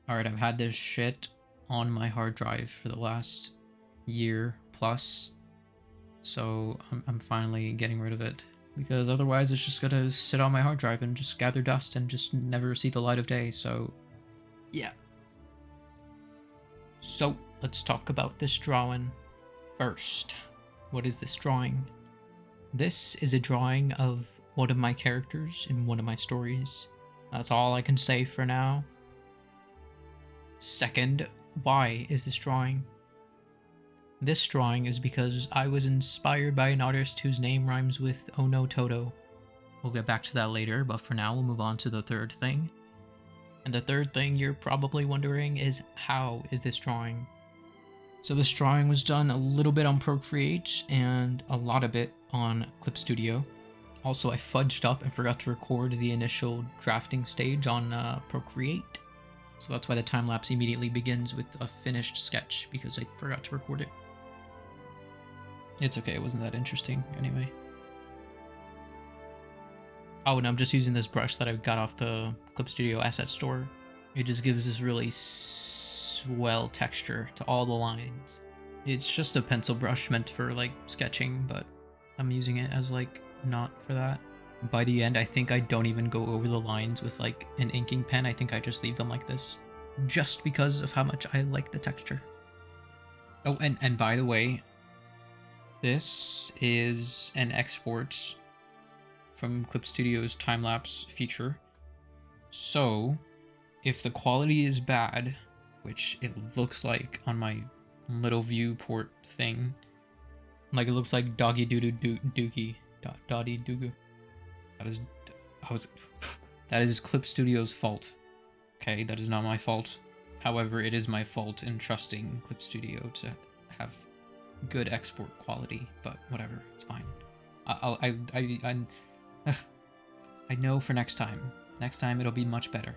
Alright, I've had this shit on my hard drive for the last year plus, so I'm finally getting rid of it. Because otherwise it's just gonna sit on my hard drive and just gather dust and just never see the light of day, so yeah. So, let's talk about this drawing first. What is this drawing? This is a drawing of one of my characters in one of my stories. That's all I can say for now. Second, why is this drawing? This drawing is because I was inspired by an artist whose name rhymes with Ono Toto. We'll get back to that later, but for now we'll move on to the third thing. And the third thing you're probably wondering is, how is this drawing? So this drawing was done a little bit on Procreate and a lot of it on Clip Studio. Also, I fudged up and forgot to record the initial drafting stage on Procreate. So that's why the time lapse immediately begins with a finished sketch, because I forgot to record it. It's okay, it wasn't that interesting anyway. Oh, and I'm just using this brush that I got off the Clip Studio asset store. It just gives this really swell texture to all the lines. It's just a pencil brush meant for like sketching, but I'm using it as like not for that. By the end, I think I don't even go over the lines with like an inking pen. I think I just leave them like this, just because of how much I like the texture. Oh, and by the way, this is an export from Clip Studio's time-lapse feature. So, if the quality is bad, which it looks like on my little viewport thing, like it looks like doggy doo-doo dookie, dotty doo-goo. That is Clip Studio's fault. Okay, that is not my fault. However, it is my fault in trusting Clip Studio to have good export quality, but whatever, it's fine. I know for next time. Next time it'll be much better.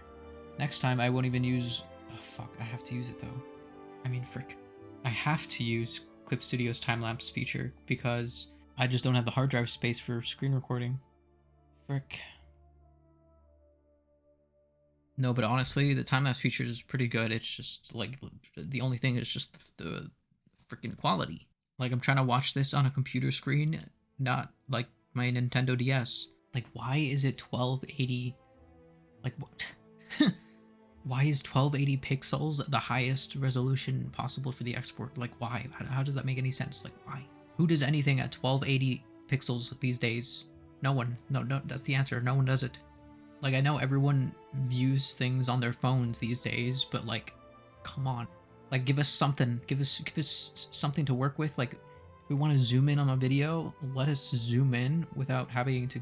Next time I won't even use... Oh fuck, I have to use it though. I mean, frick. I have to use Clip Studio's time-lapse feature because I just don't have the hard drive space for screen recording. Frick. No, but honestly, the time-lapse feature is pretty good. It's just, like, the only thing is just the freaking quality. Like, I'm trying to watch this on a computer screen, not, like, my Nintendo DS. Like, why is it 1280? Like, what? Why is 1280 pixels the highest resolution possible for the export? Like, why? How does that make any sense? Like, why? Who does anything at 1280 pixels these days? No one. No, that's the answer. No one does it. Like, I know everyone views things on their phones these days, but, like, come on. Like, give us something. Give us something to work with. Like, if we want to zoom in on a video, let us zoom in without having to,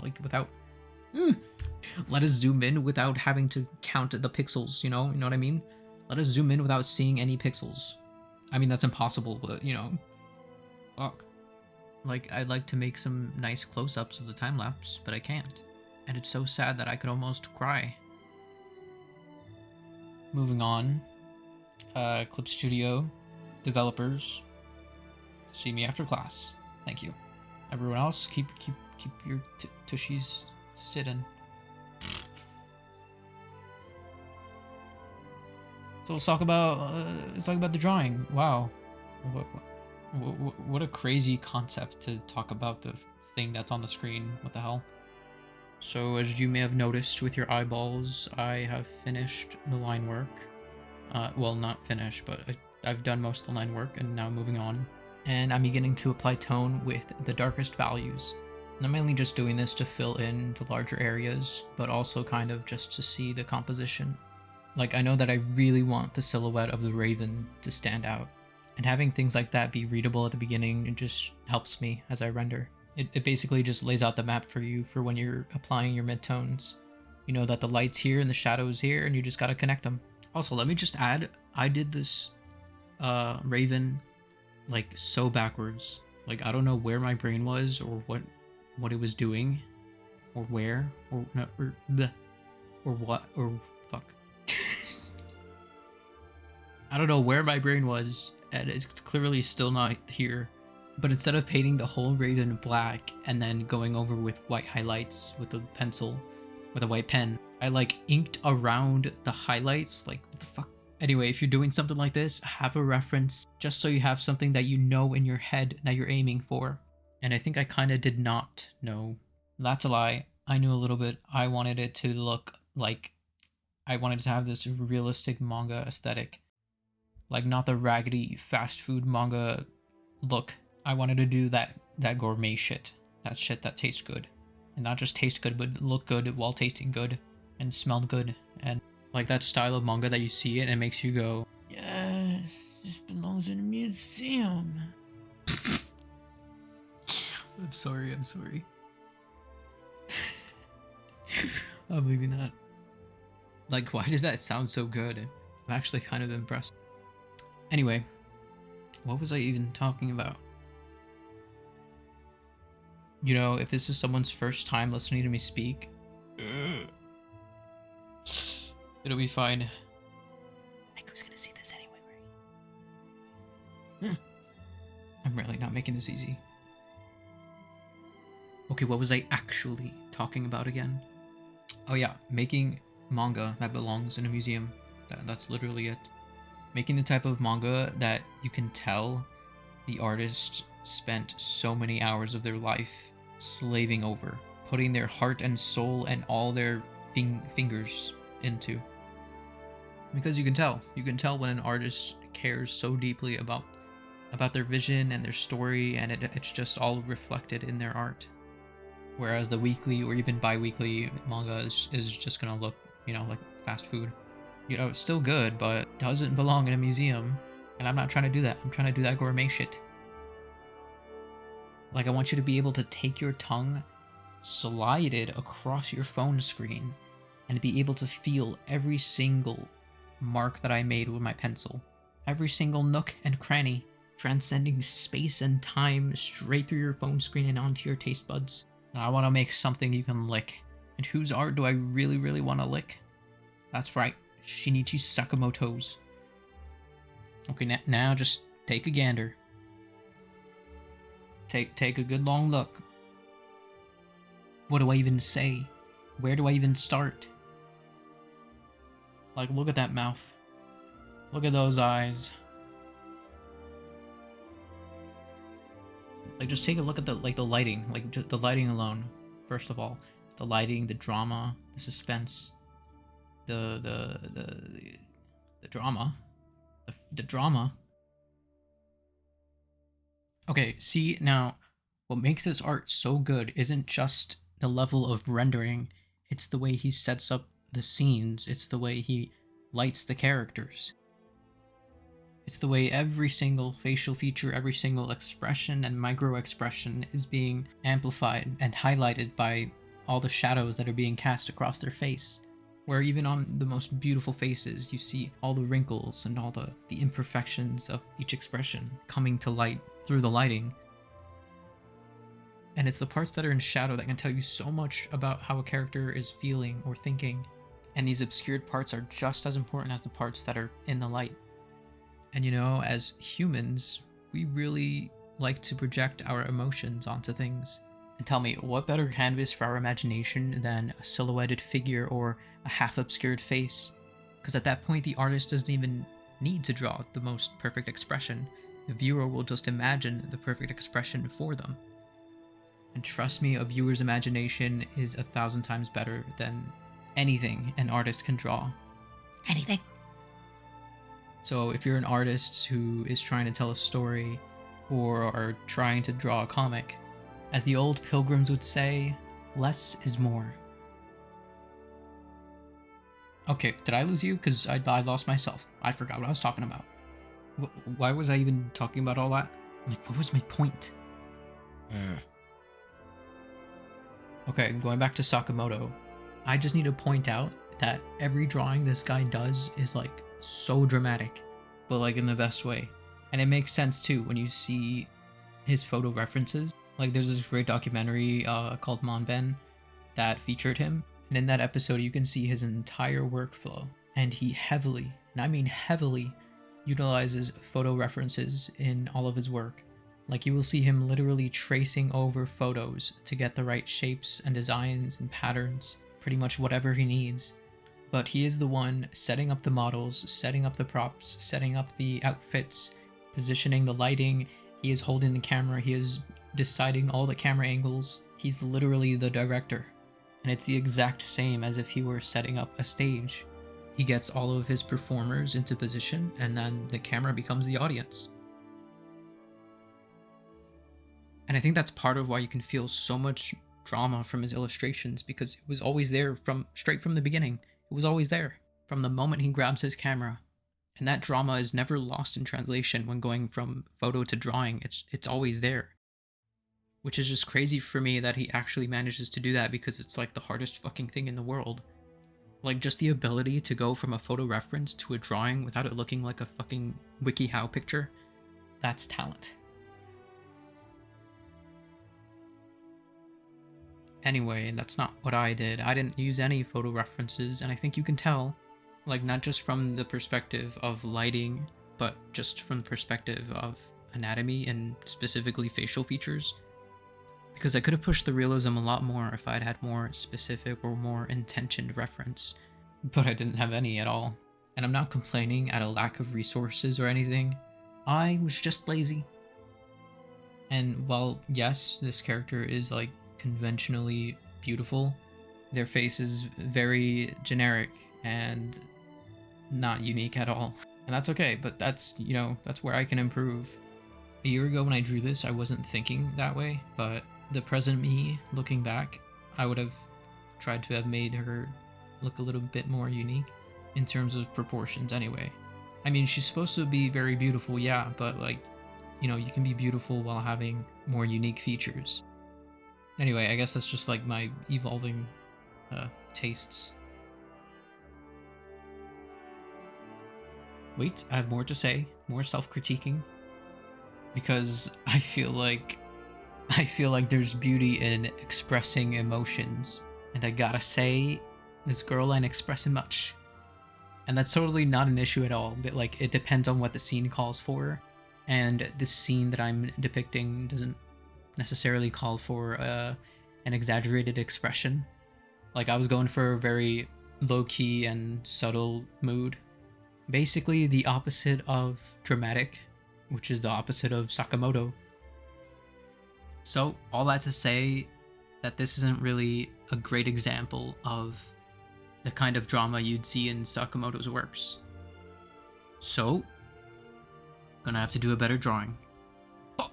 like, let us zoom in without having to count the pixels, you know? You know what I mean? Let us zoom in without seeing any pixels. I mean, that's impossible, but, you know. Fuck. Like, I'd like to make some nice close-ups of the time-lapse, but I can't. And it's so sad that I could almost cry. Moving on. Clip Studio developers, see me after class. Thank you. Everyone else, keep your tushies sitting. So let's talk about the drawing. Wow, what a crazy concept to talk about the thing that's on the screen. What the hell? So as you may have noticed with your eyeballs, I have finished the line work. Well, not finished, but I've done most of the line work, and now moving on. And I'm beginning to apply tone with the darkest values. And I'm mainly just doing this to fill in the larger areas, but also kind of just to see the composition. Like, I know that I really want the silhouette of the raven to stand out, and having things like that be readable at the beginning, it just helps me as I render. It basically just lays out the map for you for when you're applying your midtones. You know that the light's here and the shadow's here, and you just gotta connect them. Also, let me just add, I did this raven like so backwards. Like, I don't know where my brain was or what it was doing, or where, or no, or what, or fuck. I don't know where my brain was, and it's clearly still not here. But instead of painting the whole raven black and then going over with white highlights with a pencil, with a white pen, I like inked around the highlights. Like, what the fuck? Anyway, if you're doing something like this, have a reference just so you have something that you know in your head that you're aiming for. And I think I kind of did not know. That's a lie. I knew a little bit. I wanted it to look like, I wanted to have this realistic manga aesthetic. Like, not the raggedy fast food manga look. I wanted to do that gourmet shit. That shit that tastes good. And not just taste good, but look good while tasting good. And smelled good. And like that style of manga that you see it and it makes you go, yes, this belongs in a museum. I'm sorry. I'm leaving that. Like, why did that sound so good? I'm actually kind of impressed. Anyway, what was I even talking about? You know, if this is someone's first time listening to me speak, it'll be fine. Like, who's gonna see this anyway, right? I'm really not making this easy. Okay, what was I actually talking about again? Oh yeah, making manga that belongs in a museum. That's literally it. Making the type of manga that you can tell the artist spent so many hours of their life slaving over, putting their heart and soul and all their fingers into. Because you can tell when an artist cares so deeply about their vision and their story, and it's just all reflected in their art. Whereas the weekly or even bi-weekly manga is just gonna look, you know, like fast food. You know, it's still good, but doesn't belong in a museum. And I'm not trying to do that. I'm trying to do that gourmet shit. Like, I want you to be able to take your tongue, slide it across your phone screen, and be able to feel every single mark that I made with my pencil. Every single nook and cranny, transcending space and time straight through your phone screen and onto your taste buds. And I want to make something you can lick. And whose art do I really, really want to lick? That's right, Shin-ichi Sakamoto's. Okay, now just take a gander. Take a good long look. What do I even say? Where do I even start? Like, look at that mouth. Look at those eyes. Like, just take a look at the lighting. Like, just the lighting alone. First of all, the lighting, the drama, the suspense, the drama, the drama. Okay, see, now, what makes this art so good isn't just the level of rendering, it's the way he sets up the scenes, it's the way he lights the characters. It's the way every single facial feature, every single expression and micro expression is being amplified and highlighted by all the shadows that are being cast across their face. Where even on the most beautiful faces, you see all the wrinkles and all the imperfections of each expression coming to light through the lighting. And it's the parts that are in shadow that can tell you so much about how a character is feeling or thinking. And these obscured parts are just as important as the parts that are in the light. And you know, as humans, we really like to project our emotions onto things. And tell me, what better canvas for our imagination than a silhouetted figure or a half-obscured face? Because at that point, the artist doesn't even need to draw the most perfect expression. The viewer will just imagine the perfect expression for them. And trust me, a viewer's imagination is 1,000 times better than anything an artist can draw. Anything. So if you're an artist who is trying to tell a story or are trying to draw a comic, as the old pilgrims would say, less is more. Okay, did I lose you? Because I lost myself. I forgot what I was talking about. Why was I even talking about all that? Like, what was my point? Okay, going back to Sakamoto, I just need to point out that every drawing this guy does is like so dramatic, but like in the best way. And it makes sense too when you see his photo references. Like, there's this great documentary called Monben that featured him, and in that episode you can see his entire workflow, and he heavily, and I mean heavily, utilizes photo references in all of his work. Like, you will see him literally tracing over photos to get the right shapes and designs and patterns, pretty much whatever he needs. But he is the one setting up the models, setting up the props, setting up the outfits, positioning the lighting. He is holding the camera. He is deciding all the camera angles. He's literally the director. And it's the exact same as if he were setting up a stage. He gets all of his performers into position, and then the camera becomes the audience. And I think that's part of why you can feel so much drama from his illustrations, because it was always there straight from the beginning. It was always there from the moment he grabs his camera. And that drama is never lost in translation when going from photo to drawing. It's always there. Which is just crazy for me that he actually manages to do that, because it's like the hardest fucking thing in the world. Like, just the ability to go from a photo reference to a drawing without it looking like a fucking WikiHow picture. That's talent. Anyway, that's not what I did. I didn't use any photo references, and I think you can tell, like, not just from the perspective of lighting, but just from the perspective of anatomy and specifically facial features. Because I could have pushed the realism a lot more if I'd had more specific or more intentioned reference, but I didn't have any at all. And I'm not complaining at a lack of resources or anything. I was just lazy. And while, yes, this character is, like, conventionally beautiful, their face is very generic and not unique at all. And that's okay, but that's, you know, that's where I can improve. A year ago when I drew this, I wasn't thinking that way, but the present me, looking back, I would have tried to have made her look a little bit more unique in terms of proportions anyway. I mean, she's supposed to be very beautiful, yeah, but, like, you know, you can be beautiful while having more unique features. Anyway, I guess that's just like my evolving tastes. Wait, I have more to say, more self-critiquing, because I feel like there's beauty in expressing emotions, and I gotta say, this girl ain't expressing much. And that's totally not an issue at all, but, like, it depends on what the scene calls for, and this scene that I'm depicting doesn't necessarily call for an exaggerated expression. Like, I was going for a very low-key and subtle mood. Basically the opposite of dramatic, which is the opposite of Sakamoto. So, all that to say that this isn't really a great example of the kind of drama you'd see in Sakamoto's works. So, gonna have to do a better drawing. Fuck!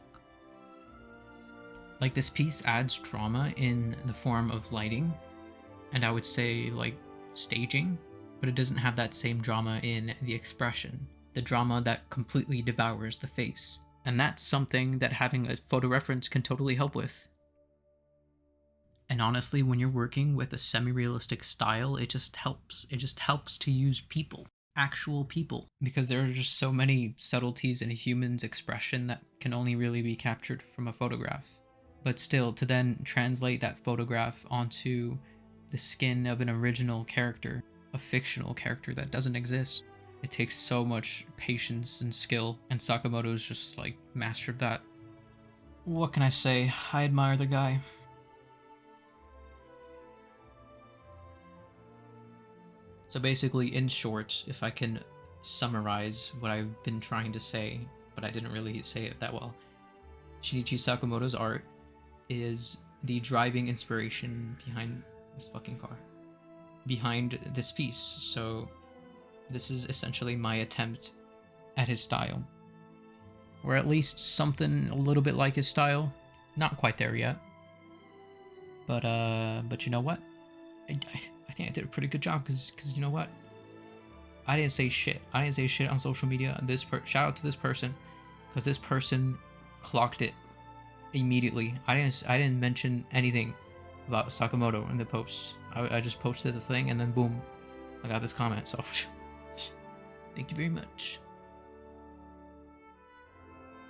Like, this piece adds drama in the form of lighting, and I would say, like, staging, but it doesn't have that same drama in the expression, the drama that completely devours the face. And that's something that having a photo reference can totally help with. And honestly, when you're working with a semi-realistic style, it just helps. It just helps to use people, actual people, because there are just so many subtleties in a human's expression that can only really be captured from a photograph. But still, to then translate that photograph onto the skin of an original character, a fictional character that doesn't exist, it takes so much patience and skill, and Sakamoto's just, like, mastered that. What can I say? I admire the guy. So basically, in short, if I can summarize what I've been trying to say, but I didn't really say it that well, Shin-ichi Sakamoto's art is the driving inspiration behind this fucking car, behind this piece. So this is essentially my attempt at his style, or at least something a little bit like his style. Not quite there yet, but you know what? I think I did a pretty good job, because you know what? I didn't say shit. I didn't say shit on social media. And shout out to this person, because this person clocked it immediately. I didn't mention anything about Sakamoto in the post. I just posted the thing, and then boom, I got this comment. So thank you very much.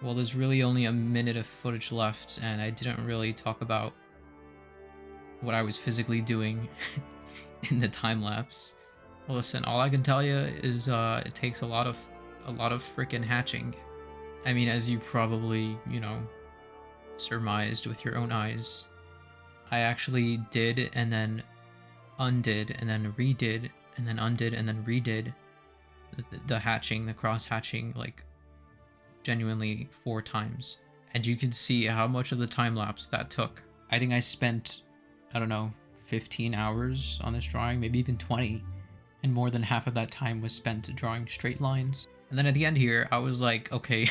Well, there's really only a minute of footage left, and I didn't really talk about what I was physically doing in the time lapse. Well, listen, all I can tell you is it takes a lot of freaking hatching. I mean, as you probably, you know, surmised with your own eyes, I actually did and then undid and then redid and then undid and then redid the hatching, the cross hatching, like genuinely 4 times. And you can see how much of the time lapse that took. I think I spent, I don't know, 15 hours on this drawing, maybe even 20. And more than half of that time was spent drawing straight lines. And then at the end here, I was like, okay,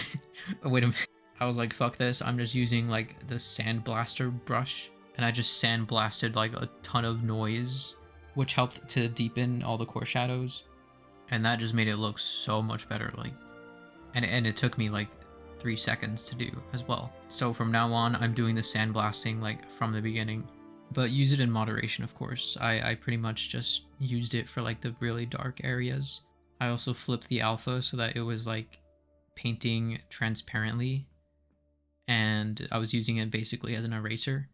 wait a minute. I was like, fuck this. I'm just using like the sandblaster brush. And I just sandblasted like a ton of noise, which helped to deepen all the core shadows. And that just made it look so much better. Like, and it took me like 3 seconds to do as well. So from now on, I'm doing the sandblasting like from the beginning, but use it in moderation, of course. I pretty much just used it for like the really dark areas. I also flipped the alpha so that it was like painting transparently, and I was using it basically as an eraser.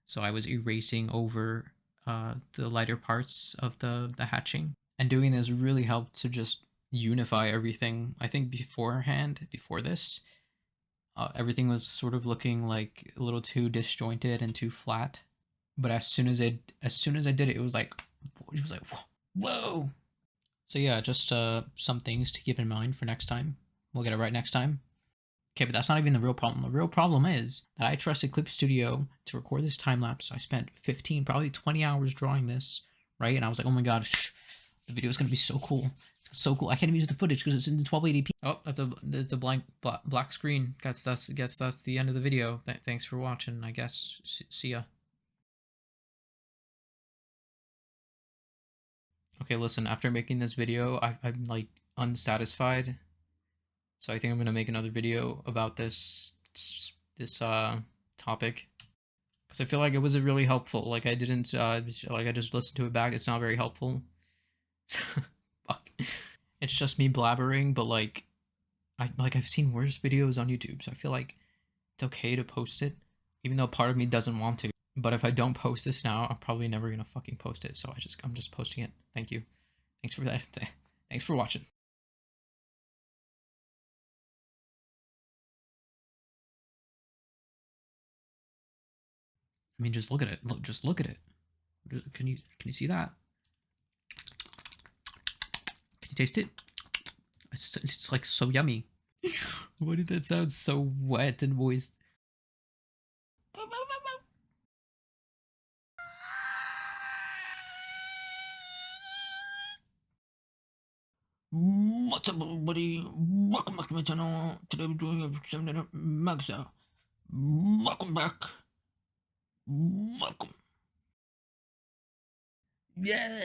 So I was erasing over the lighter parts of the hatching. And doing this really helped to just unify everything. I think beforehand, before this, everything was sort of looking like a little too disjointed and too flat. But as soon as I did it was like, whoa. So yeah, just some things to keep in mind for next time. We'll get it right next time. Okay, but that's not even the real problem. The real problem is that I trusted Clip Studio to record this time lapse. I spent 15, probably 20 hours drawing this, right? And I was like, oh my god, the video is gonna be so cool. It's so cool. I can't even use the footage because it's in 1280p. Oh, that's a blank black screen. Guess that's the end of the video. Thanks for watching. I guess. See ya. Okay, listen. After making this video, I'm like unsatisfied. So I think I'm gonna make another video about this topic, because I feel like it wasn't really helpful. Like I didn't like I just listened to it back. It's not very helpful. Fuck. It's just me blabbering, but like I've seen worse videos on YouTube, so I feel like it's okay to post it, even though part of me doesn't want to. But if I don't post this now, I'm probably never gonna fucking post it. So I'm just posting it. Thank you. Thanks for that. Thanks for watching. I mean, just look at it. Just look at it. Can you see that? Can you taste it? It's like so yummy. Why did that sound so wet and moist? What's up, everybody? Welcome back to my channel. Today we're doing a 7-minute maxa. Welcome back. Welcome. Yeah.